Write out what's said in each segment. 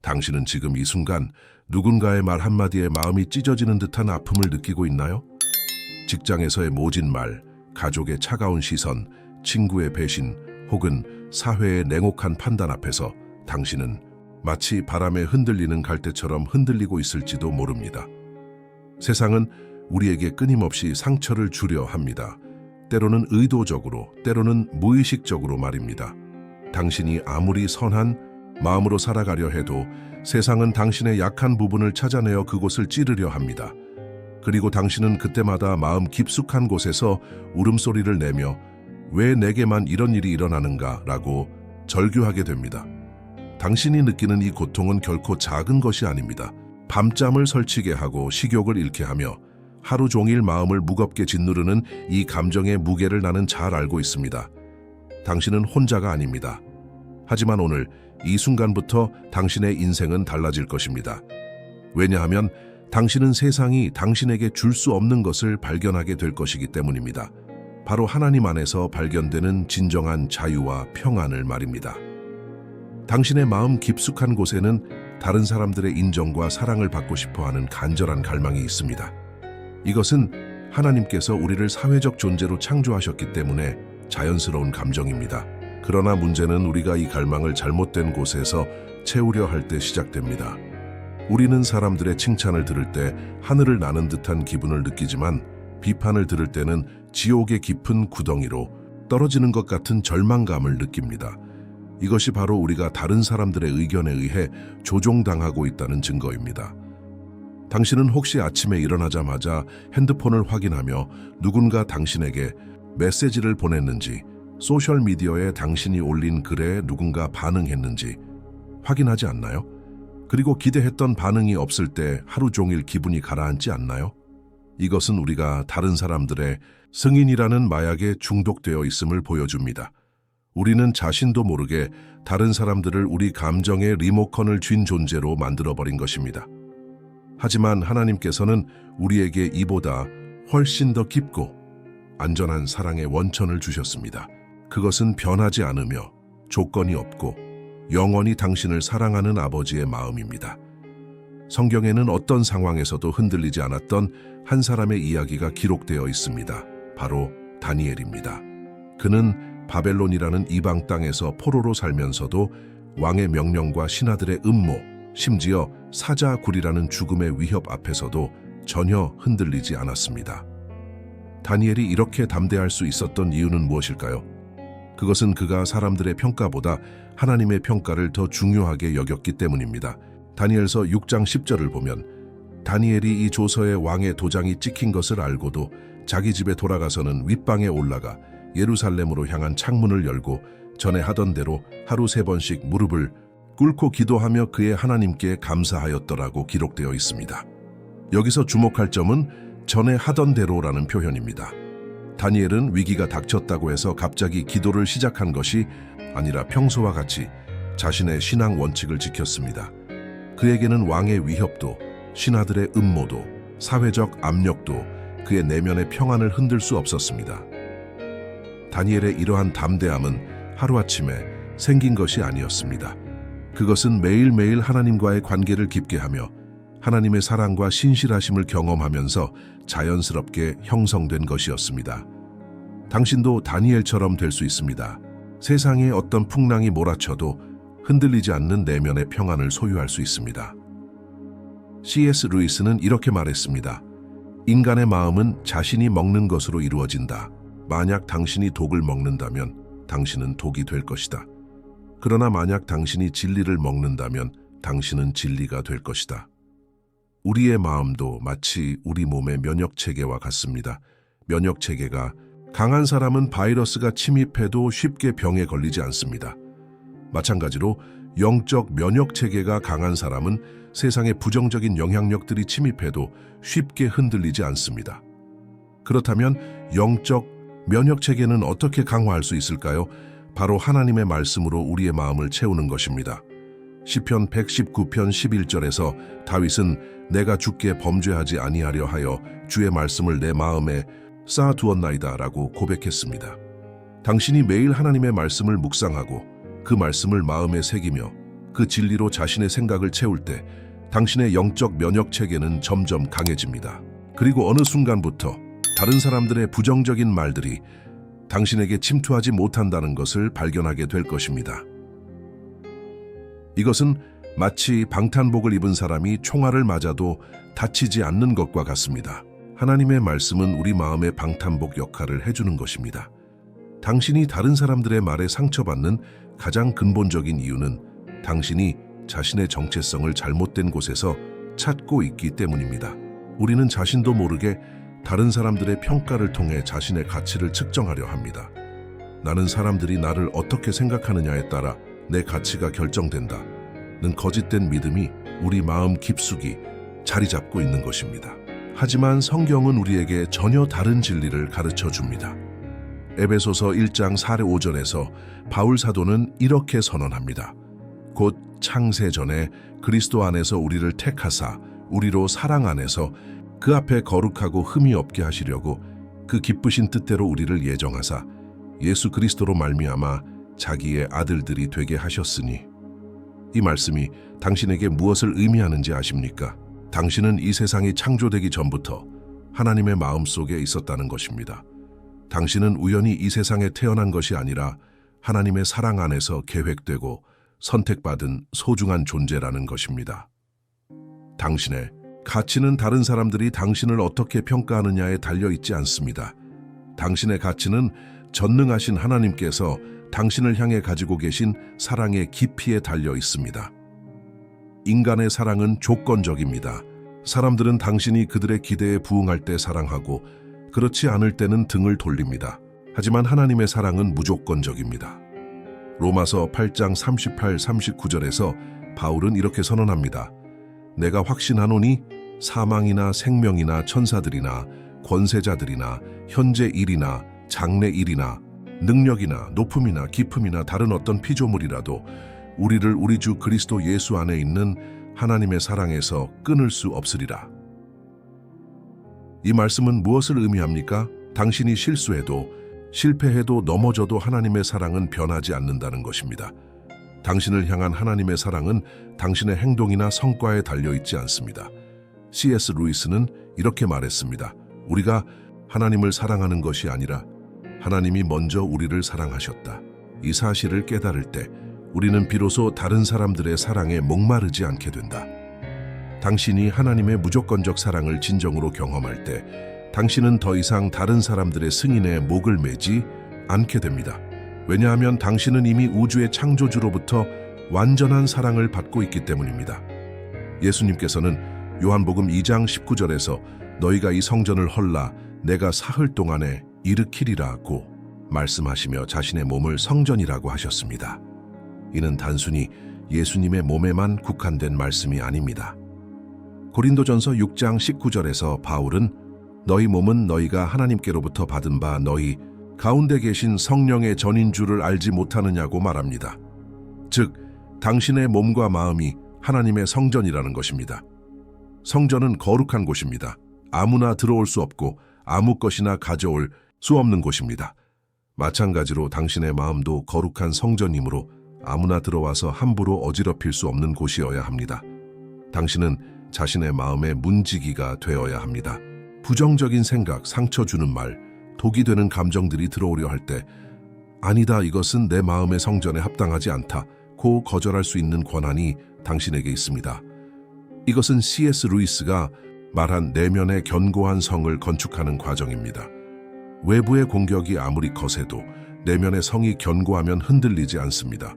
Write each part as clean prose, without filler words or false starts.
당신은 지금 이 순간 누군가의 말 한마디에 마음이 찢어지는 듯한 아픔을 느끼고 있나요? 직장에서의 모진 말, 가족의 차가운 시선, 친구의 배신, 혹은 사회의 냉혹한 판단 앞에서 당신은 마치 바람에 흔들리는 갈대처럼 흔들리고 있을지도 모릅니다. 세상은 우리에게 끊임없이 상처를 주려 합니다. 때로는 의도적으로, 때로는 무의식적으로 말입니다. 당신이 아무리 선한 마음으로 살아가려 해도 세상은 당신의 약한 부분을 찾아내어 그곳을 찌르려 합니다. 그리고 당신은 그때마다 마음 깊숙한 곳에서 울음소리를 내며 왜 내게만 이런 일이 일어나는가 라고 절규하게 됩니다. 당신이 느끼는 이 고통은 결코 작은 것이 아닙니다. 밤잠을 설치게 하고 식욕을 잃게 하며 하루 종일 마음을 무겁게 짓누르는 이 감정의 무게를 나는 잘 알고 있습니다. 당신은 혼자가 아닙니다. 하지만 오늘 이 순간부터 당신의 인생은 달라질 것입니다. 왜냐하면 당신은 세상이 당신에게 줄 수 없는 것을 발견하게 될 것이기 때문입니다. 바로 하나님 안에서 발견되는 진정한 자유와 평안을 말입니다. 당신의 마음 깊숙한 곳에는 다른 사람들의 인정과 사랑을 받고 싶어하는 간절한 갈망이 있습니다. 이것은 하나님께서 우리를 사회적 존재로 창조하셨기 때문에 자연스러운 감정입니다. 그러나 문제는 우리가 이 갈망을 잘못된 곳에서 채우려 할 때 시작됩니다. 우리는 사람들의 칭찬을 들을 때 하늘을 나는 듯한 기분을 느끼지만 비판을 들을 때는 지옥의 깊은 구덩이로 떨어지는 것 같은 절망감을 느낍니다. 이것이 바로 우리가 다른 사람들의 의견에 의해 조종당하고 있다는 증거입니다. 당신은 혹시 아침에 일어나자마자 핸드폰을 확인하며 누군가 당신에게 메시지를 보냈는지, 소셜미디어에 당신이 올린 글에 누군가 반응했는지 확인하지 않나요? 그리고 기대했던 반응이 없을 때 하루 종일 기분이 가라앉지 않나요? 이것은 우리가 다른 사람들의 승인이라는 마약에 중독되어 있음을 보여줍니다. 우리는 자신도 모르게 다른 사람들을 우리 감정의 리모컨을 쥔 존재로 만들어버린 것입니다. 하지만 하나님께서는 우리에게 이보다 훨씬 더 깊고 안전한 사랑의 원천을 주셨습니다. 그것은 변하지 않으며 조건이 없고 영원히 당신을 사랑하는 아버지의 마음입니다. 성경에는 어떤 상황에서도 흔들리지 않았던 한 사람의 이야기가 기록되어 있습니다. 바로 다니엘입니다. 그는 바벨론이라는 이방 땅에서 포로로 살면서도 왕의 명령과 신하들의 음모, 심지어 사자굴이라는 죽음의 위협 앞에서도 전혀 흔들리지 않았습니다. 다니엘이 이렇게 담대할 수 있었던 이유는 무엇일까요? 그것은 그가 사람들의 평가보다 하나님의 평가를 더 중요하게 여겼기 때문입니다. 다니엘서 6장 10절을 보면 다니엘이 이 조서에 왕의 도장이 찍힌 것을 알고도 자기 집에 돌아가서는 윗방에 올라가 예루살렘으로 향한 창문을 열고 전에 하던 대로 하루 3번씩 무릎을 꿇고 기도하며 그의 하나님께 감사하였더라고 기록되어 있습니다. 여기서 주목할 점은 전에 하던 대로라는 표현입니다. 다니엘은 위기가 닥쳤다고 해서 갑자기 기도를 시작한 것이 아니라 평소와 같이 자신의 신앙 원칙을 지켰습니다. 그에게는 왕의 위협도, 신하들의 음모도, 사회적 압력도 그의 내면의 평안을 흔들 수 없었습니다. 다니엘의 이러한 담대함은 하루아침에 생긴 것이 아니었습니다. 그것은 매일매일 하나님과의 관계를 깊게 하며 하나님의 사랑과 신실하심을 경험하면서 자연스럽게 형성된 것이었습니다. 당신도 다니엘처럼 될 수 있습니다. 세상에 어떤 풍랑이 몰아쳐도 흔들리지 않는 내면의 평안을 소유할 수 있습니다. C.S. 루이스는 이렇게 말했습니다. 인간의 마음은 자신이 먹는 것으로 이루어진다. 만약 당신이 독을 먹는다면 당신은 독이 될 것이다. 그러나 만약 당신이 진리를 먹는다면 당신은 진리가 될 것이다. 우리의 마음도 마치 우리 몸의 면역체계와 같습니다. 면역체계가 강한 사람은 바이러스가 침입해도 쉽게 병에 걸리지 않습니다. 마찬가지로 영적 면역체계가 강한 사람은 세상의 부정적인 영향력들이 침입해도 쉽게 흔들리지 않습니다. 그렇다면 영적 면역체계는 어떻게 강화할 수 있을까요? 바로 하나님의 말씀으로 우리의 마음을 채우는 것입니다. 시편 119편 11절에서 다윗은 내가 주께 범죄하지 아니하려 하여 주의 말씀을 내 마음에 쌓아두었나이다 라고 고백했습니다. 당신이 매일 하나님의 말씀을 묵상하고 그 말씀을 마음에 새기며 그 진리로 자신의 생각을 채울 때 당신의 영적 면역 체계는 점점 강해집니다. 그리고 어느 순간부터 다른 사람들의 부정적인 말들이 당신에게 침투하지 못한다는 것을 발견하게 될 것입니다. 이것은 마치 방탄복을 입은 사람이 총알을 맞아도 다치지 않는 것과 같습니다. 하나님의 말씀은 우리 마음의 방탄복 역할을 해주는 것입니다. 당신이 다른 사람들의 말에 상처받는 가장 근본적인 이유는 당신이 자신의 정체성을 잘못된 곳에서 찾고 있기 때문입니다. 우리는 자신도 모르게 다른 사람들의 평가를 통해 자신의 가치를 측정하려 합니다. 나는 사람들이 나를 어떻게 생각하느냐에 따라 내 가치가 결정된다. 는 거짓된 믿음이 우리 마음 깊숙이 자리 잡고 있는 것입니다. 하지만 성경은 우리에게 전혀 다른 진리를 가르쳐 줍니다. 에베소서 1장 4, 5절에서 바울 사도는 이렇게 선언합니다. 곧 창세 전에 그리스도 안에서 우리를 택하사 우리로 사랑 안에서 그 앞에 거룩하고 흠이 없게 하시려고 그 기쁘신 뜻대로 우리를 예정하사 예수 그리스도로 말미암아 자기의 아들들이 되게 하셨으니. 이 말씀이 당신에게 무엇을 의미하는지 아십니까? 당신은 이 세상이 창조되기 전부터 하나님의 마음속에 있었다는 것입니다. 당신은 우연히 이 세상에 태어난 것이 아니라 하나님의 사랑 안에서 계획되고 선택받은 소중한 존재라는 것입니다. 당신의 가치는 다른 사람들이 당신을 어떻게 평가하느냐에 달려 있지 않습니다. 당신의 가치는 전능하신 하나님께서 당신을 향해 가지고 계신 사랑의 깊이에 달려 있습니다. 인간의 사랑은 조건적입니다. 사람들은 당신이 그들의 기대에 부응할 때 사랑하고 그렇지 않을 때는 등을 돌립니다. 하지만 하나님의 사랑은 무조건적입니다. 로마서 8장 38, 39절에서 바울은 이렇게 선언합니다. 내가 확신하노니 사망이나 생명이나 천사들이나 권세자들이나 현재 일이나 장래 일이나 능력이나 높음이나 깊음이나 다른 어떤 피조물이라도 우리를 우리 주 그리스도 예수 안에 있는 하나님의 사랑에서 끊을 수 없으리라. 이 말씀은 무엇을 의미합니까? 당신이 실수해도 실패해도 넘어져도 하나님의 사랑은 변하지 않는다는 것입니다. 당신을 향한 하나님의 사랑은 당신의 행동이나 성과에 달려있지 않습니다. C.S. 루이스는 이렇게 말했습니다. 우리가 하나님을 사랑하는 것이 아니라 하나님이 먼저 우리를 사랑하셨다. 이 사실을 깨달을 때 우리는 비로소 다른 사람들의 사랑에 목마르지 않게 된다. 당신이 하나님의 무조건적 사랑을 진정으로 경험할 때 당신은 더 이상 다른 사람들의 승인에 목을 매지 않게 됩니다. 왜냐하면 당신은 이미 우주의 창조주로부터 완전한 사랑을 받고 있기 때문입니다. 예수님께서는 요한복음 2장 19절에서 너희가 이 성전을 헐라 내가 사흘 동안에 일으키리라고 말씀하시며 자신의 몸을 성전이라고 하셨습니다. 이는 단순히 예수님의 몸에만 국한된 말씀이 아닙니다. 고린도전서 6장 19절에서 바울은 너희 몸은 너희가 하나님께로부터 받은 바 너희 가운데 계신 성령의 전인 줄을 알지 못하느냐고 말합니다. 즉, 당신의 몸과 마음이 하나님의 성전이라는 것입니다. 성전은 거룩한 곳입니다. 아무나 들어올 수 없고 아무 것이나 가져올 수 없는 곳입니다. 마찬가지로 당신의 마음도 거룩한 성전이므로 아무나 들어와서 함부로 어지럽힐 수 없는 곳이어야 합니다. 당신은 자신의 마음의 문지기가 되어야 합니다. 부정적인 생각, 상처 주는 말, 독이 되는 감정들이 들어오려 할 때 아니다, 이것은 내 마음의 성전에 합당하지 않다고 거절할 수 있는 권한이 당신에게 있습니다. 이것은 C.S. 루이스가 말한 내면의 견고한 성을 건축하는 과정입니다. 외부의 공격이 아무리 거세도 내면의 성이 견고하면 흔들리지 않습니다.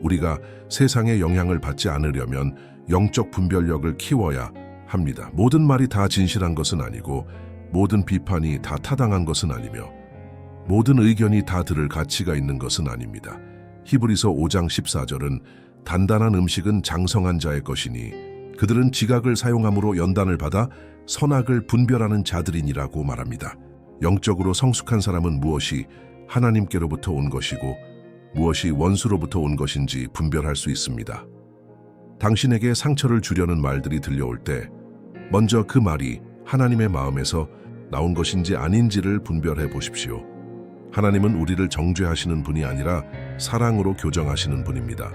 우리가 세상의 영향을 받지 않으려면 영적 분별력을 키워야 합니다. 모든 말이 다 진실한 것은 아니고 모든 비판이 다 타당한 것은 아니며 모든 의견이 다 들을 가치가 있는 것은 아닙니다. 히브리서 5장 14절은 단단한 음식은 장성한 자의 것이니 그들은 지각을 사용함으로 연단을 받아 선악을 분별하는 자들이니라고 말합니다. 영적으로 성숙한 사람은 무엇이 하나님께로부터 온 것이고 무엇이 원수로부터 온 것인지 분별할 수 있습니다. 당신에게 상처를 주려는 말들이 들려올 때 먼저 그 말이 하나님의 마음에서 나온 것인지 아닌지를 분별해 보십시오. 하나님은 우리를 정죄하시는 분이 아니라 사랑으로 교정하시는 분입니다.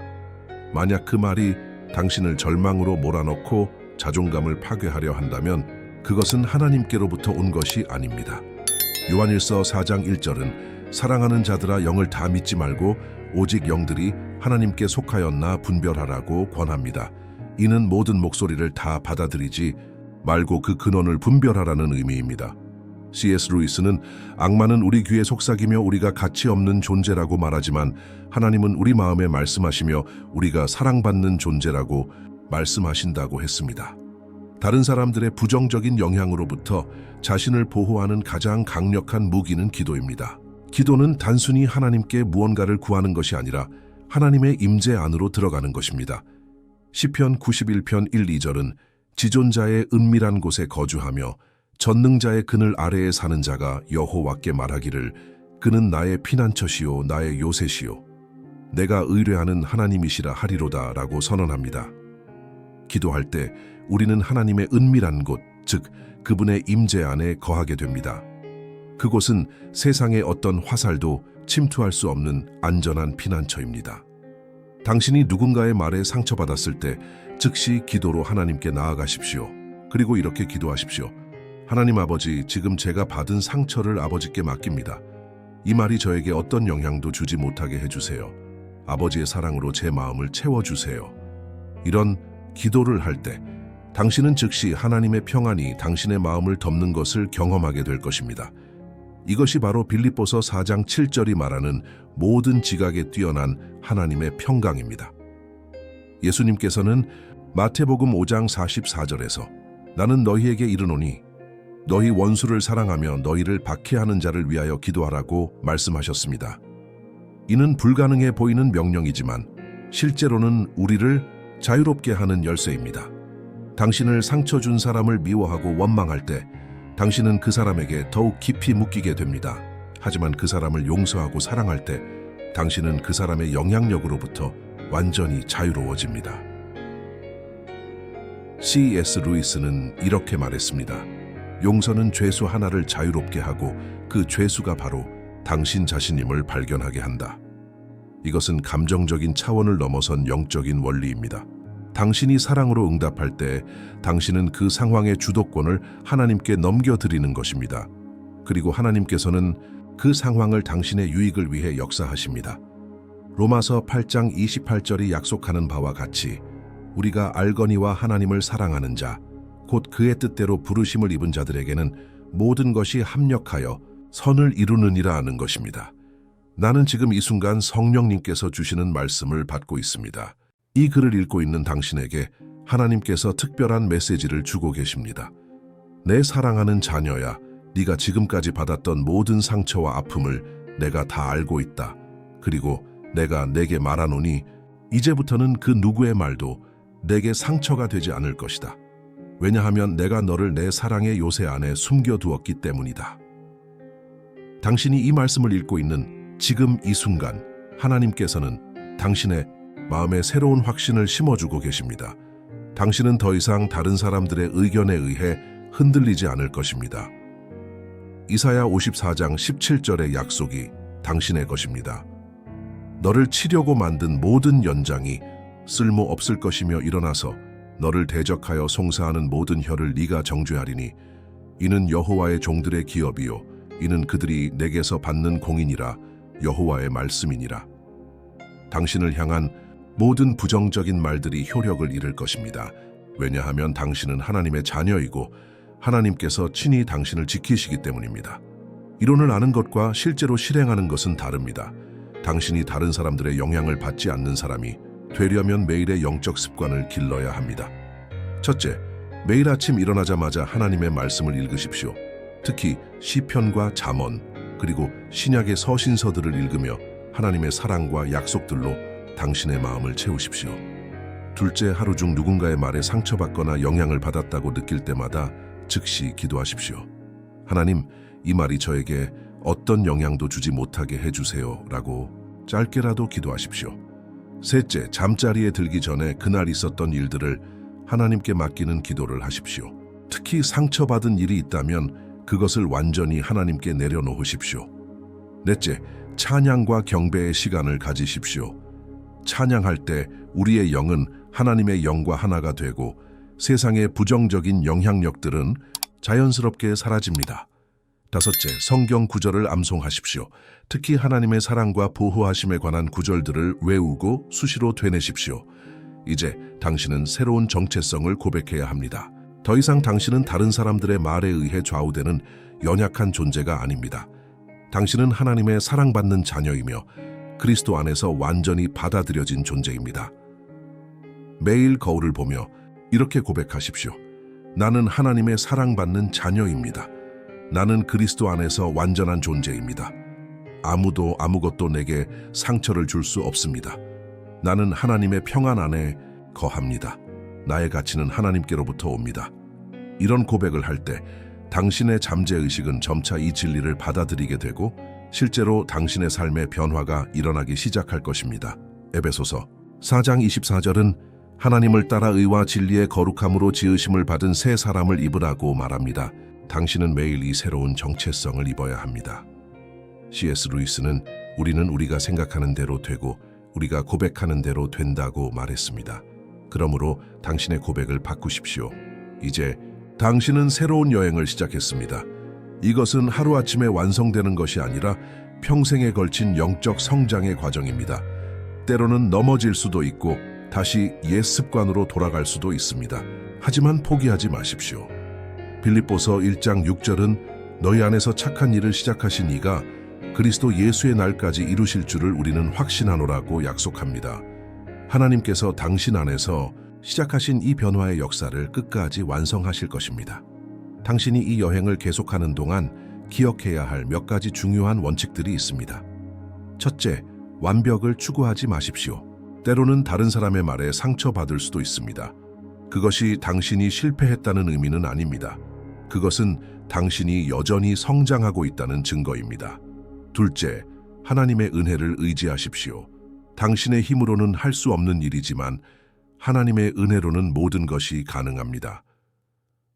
만약 그 말이 당신을 절망으로 몰아넣고 자존감을 파괴하려 한다면 그것은 하나님께로부터 온 것이 아닙니다. 요한일서 4장 1절은 사랑하는 자들아 영을 다 믿지 말고 오직 영들이 하나님께 속하였나 분별하라고 권합니다. 이는 모든 목소리를 다 받아들이지 말고 그 근원을 분별하라는 의미입니다. C.S. 루이스는 악마는 우리 귀에 속삭이며 우리가 가치 없는 존재라고 말하지만 하나님은 우리 마음에 말씀하시며 우리가 사랑받는 존재라고 말씀하신다고 했습니다. 다른 사람들의 부정적인 영향으로부터 자신을 보호하는 가장 강력한 무기는 기도입니다. 기도는 단순히 하나님께 무언가를 구하는 것이 아니라 하나님의 임재 안으로 들어가는 것입니다. 시편 91편 1, 2절은 지존자의 은밀한 곳에 거주하며 전능자의 그늘 아래에 사는 자가 여호와께 말하기를 그는 나의 피난처시요 나의 요새시요 내가 의뢰하는 하나님이시라 하리로다 라고 선언합니다. 기도할 때 우리는 하나님의 은밀한 곳, 즉 그분의 임재 안에 거하게 됩니다. 그곳은 세상의 어떤 화살도 침투할 수 없는 안전한 피난처입니다. 당신이 누군가의 말에 상처받았을 때 즉시 기도로 하나님께 나아가십시오. 그리고 이렇게 기도하십시오. 하나님 아버지, 지금 제가 받은 상처를 아버지께 맡깁니다. 이 말이 저에게 어떤 영향도 주지 못하게 해주세요. 아버지의 사랑으로 제 마음을 채워주세요. 이런 기도를 할 때 당신은 즉시 하나님의 평안이 당신의 마음을 덮는 것을 경험하게 될 것입니다. 이것이 바로 빌립보서 4장 7절이 말하는 모든 지각에 뛰어난 하나님의 평강입니다. 예수님께서는 마태복음 5장 44절에서 나는 너희에게 이르노니 너희 원수를 사랑하며 너희를 박해하는 자를 위하여 기도하라고 말씀하셨습니다. 이는 불가능해 보이는 명령이지만 실제로는 우리를 자유롭게 하는 열쇠입니다. 당신을 상처 준 사람을 미워하고 원망할 때 당신은 그 사람에게 더욱 깊이 묶이게 됩니다. 하지만 그 사람을 용서하고 사랑할 때 당신은 그 사람의 영향력으로부터 완전히 자유로워집니다. C.S. 루이스는 이렇게 말했습니다. 용서는 죄수 하나를 자유롭게 하고 그 죄수가 바로 당신 자신임을 발견하게 한다. 이것은 감정적인 차원을 넘어선 영적인 원리입니다. 당신이 사랑으로 응답할 때 당신은 그 상황의 주도권을 하나님께 넘겨드리는 것입니다. 그리고 하나님께서는 그 상황을 당신의 유익을 위해 역사하십니다. 로마서 8장 28절이 약속하는 바와 같이 우리가 알거니와 하나님을 사랑하는 자, 곧 그의 뜻대로 부르심을 입은 자들에게는 모든 것이 합력하여 선을 이루느니라 하는 것입니다. 나는 지금 이 순간 성령님께서 주시는 말씀을 받고 있습니다. 이 글을 읽고 있는 당신에게 하나님께서 특별한 메시지를 주고 계십니다. 내 사랑하는 자녀야, 네가 지금까지 받았던 모든 상처와 아픔을 내가 다 알고 있다. 그리고 내가 내게 말하노니 이제부터는 그 누구의 말도 내게 상처가 되지 않을 것이다. 왜냐하면 내가 너를 내 사랑의 요새 안에 숨겨두었기 때문이다. 당신이 이 말씀을 읽고 있는 지금 이 순간 하나님께서는 당신의 마음에 새로운 확신을 심어주고 계십니다. 당신은 더 이상 다른 사람들의 의견에 의해 흔들리지 않을 것입니다. 이사야 54장 17절의 약속이 당신의 것입니다. 너를 치려고 만든 모든 연장이 쓸모없을 것이며 일어나서 너를 대적하여 송사하는 모든 혀를 네가 정죄하리니 이는 여호와의 종들의 기업이요 이는 그들이 내게서 받는 공인이라 여호와의 말씀이니라. 당신을 향한 모든 부정적인 말들이 효력을 잃을 것입니다. 왜냐하면 당신은 하나님의 자녀이고 하나님께서 친히 당신을 지키시기 때문입니다. 이론을 아는 것과 실제로 실행하는 것은 다릅니다. 당신이 다른 사람들의 영향을 받지 않는 사람이 되려면 매일의 영적 습관을 길러야 합니다. 첫째, 매일 아침 일어나자마자 하나님의 말씀을 읽으십시오. 특히 시편과 잠언, 그리고 신약의 서신서들을 읽으며 하나님의 사랑과 약속들로 당신의 마음을 채우십시오. 둘째, 하루 중 누군가의 말에 상처받거나 영향을 받았다고 느낄 때마다 즉시 기도하십시오. 하나님, 이 말이 저에게 어떤 영향도 주지 못하게 해주세요 라고 짧게라도 기도하십시오. 셋째, 잠자리에 들기 전에 그날 있었던 일들을 하나님께 맡기는 기도를 하십시오. 특히 상처받은 일이 있다면 그것을 완전히 하나님께 내려놓으십시오. 넷째, 찬양과 경배의 시간을 가지십시오. 찬양할 때 우리의 영은 하나님의 영과 하나가 되고 세상의 부정적인 영향력들은 자연스럽게 사라집니다. 다섯째, 성경 구절을 암송하십시오. 특히 하나님의 사랑과 보호하심에 관한 구절들을 외우고 수시로 되뇌십시오. 이제 당신은 새로운 정체성을 고백해야 합니다. 더 이상 당신은 다른 사람들의 말에 의해 좌우되는 연약한 존재가 아닙니다. 당신은 하나님의 사랑받는 자녀이며 그리스도 안에서 완전히 받아들여진 존재입니다. 매일 거울을 보며 이렇게 고백하십시오. 나는 하나님의 사랑받는 자녀입니다. 나는 그리스도 안에서 완전한 존재입니다. 아무도 아무것도 내게 상처를 줄 수 없습니다. 나는 하나님의 평안 안에 거합니다. 나의 가치는 하나님께로부터 옵니다. 이런 고백을 할 때 당신의 잠재의식은 점차 이 진리를 받아들이게 되고 실제로 당신의 삶의 변화가 일어나기 시작할 것입니다. 에베소서 4장 24절은 하나님을 따라 의와 진리의 거룩함으로 지으심을 받은 새 사람을 입으라고 말합니다. 당신은 매일 이 새로운 정체성을 입어야 합니다. C.S. 루이스는 우리는 우리가 생각하는 대로 되고 우리가 고백하는 대로 된다고 말했습니다. 그러므로 당신의 고백을 바꾸십시오. 이제 당신은 새로운 여행을 시작했습니다. 이것은 하루아침에 완성되는 것이 아니라 평생에 걸친 영적 성장의 과정입니다. 때로는 넘어질 수도 있고 다시 옛 습관으로 돌아갈 수도 있습니다. 하지만 포기하지 마십시오. 빌립보서 1장 6절은 너희 안에서 착한 일을 시작하신 이가 그리스도 예수의 날까지 이루실 줄을 우리는 확신하노라고 약속합니다. 하나님께서 당신 안에서 시작하신 이 변화의 역사를 끝까지 완성하실 것입니다. 당신이 이 여행을 계속하는 동안 기억해야 할 몇 가지 중요한 원칙들이 있습니다. 첫째, 완벽을 추구하지 마십시오. 때로는 다른 사람의 말에 상처받을 수도 있습니다. 그것이 당신이 실패했다는 의미는 아닙니다. 그것은 당신이 여전히 성장하고 있다는 증거입니다. 둘째, 하나님의 은혜를 의지하십시오. 당신의 힘으로는 할 수 없는 일이지만 하나님의 은혜로는 모든 것이 가능합니다.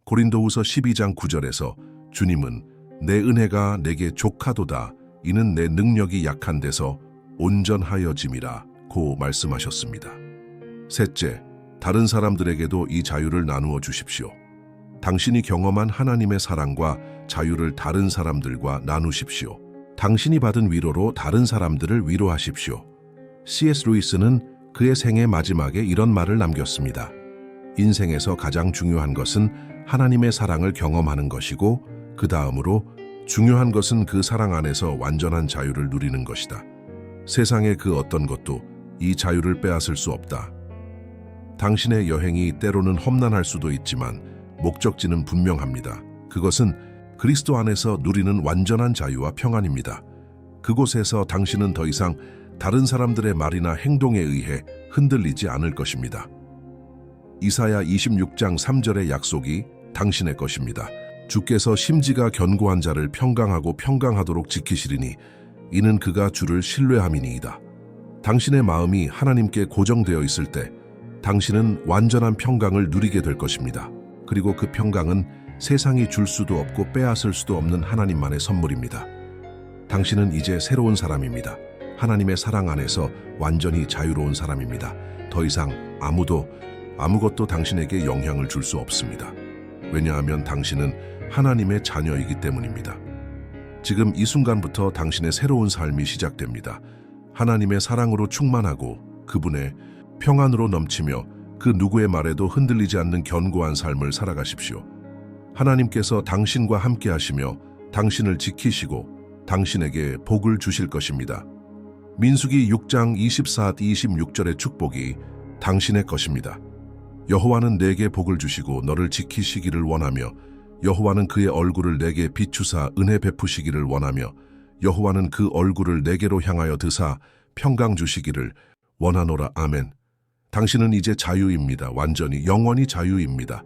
고린도후서 12장 9절에서 주님은 내 은혜가 내게 족하도다. 이는 내 능력이 약한 데서 온전하여짐이라 고 말씀하셨습니다. 셋째, 다른 사람들에게도 이 자유를 나누어 주십시오. 당신이 경험한 하나님의 사랑과 자유를 다른 사람들과 나누십시오. 당신이 받은 위로로 다른 사람들을 위로하십시오. C.S. 루이스는 그의 생애 마지막에 이런 말을 남겼습니다. 인생에서 가장 중요한 것은 하나님의 사랑을 경험하는 것이고 그 다음으로 중요한 것은 그 사랑 안에서 완전한 자유를 누리는 것이다. 세상의 그 어떤 것도 이 자유를 빼앗을 수 없다. 당신의 여행이 때로는 험난할 수도 있지만 목적지는 분명합니다. 그것은 그리스도 안에서 누리는 완전한 자유와 평안입니다. 그곳에서 당신은 더 이상 다른 사람들의 말이나 행동에 의해 흔들리지 않을 것입니다. 이사야 26장 3절의 약속이 당신의 것입니다. 주께서 심지가 견고한 자를 평강하고 평강하도록 지키시리니 이는 그가 주를 신뢰함이니이다. 당신의 마음이 하나님께 고정되어 있을 때 당신은 완전한 평강을 누리게 될 것입니다. 그리고 그 평강은 세상이 줄 수도 없고 빼앗을 수도 없는 하나님만의 선물입니다. 당신은 이제 새로운 사람입니다. 하나님의 사랑 안에서 완전히 자유로운 사람입니다. 더 이상 아무것도 당신에게 영향을 줄 수 없습니다. 왜냐하면 당신은 하나님의 자녀이기 때문입니다. 지금 이 순간부터 당신의 새로운 삶이 시작됩니다. 하나님의 사랑으로 충만하고 그분의 평안으로 넘치며 그 누구의 말에도 흔들리지 않는 견고한 삶을 살아가십시오. 하나님께서 당신과 함께 하시며 당신을 지키시고 당신에게 복을 주실 것입니다. 민수기 6장 24-26절의 축복이 당신의 것입니다. 여호와는 내게 복을 주시고 너를 지키시기를 원하며 여호와는 그의 얼굴을 내게 비추사 은혜 베푸시기를 원하며 여호와는 그 얼굴을 내게로 향하여 드사 평강 주시기를 원하노라. 아멘. 당신은 이제 자유입니다. 완전히 영원히 자유입니다.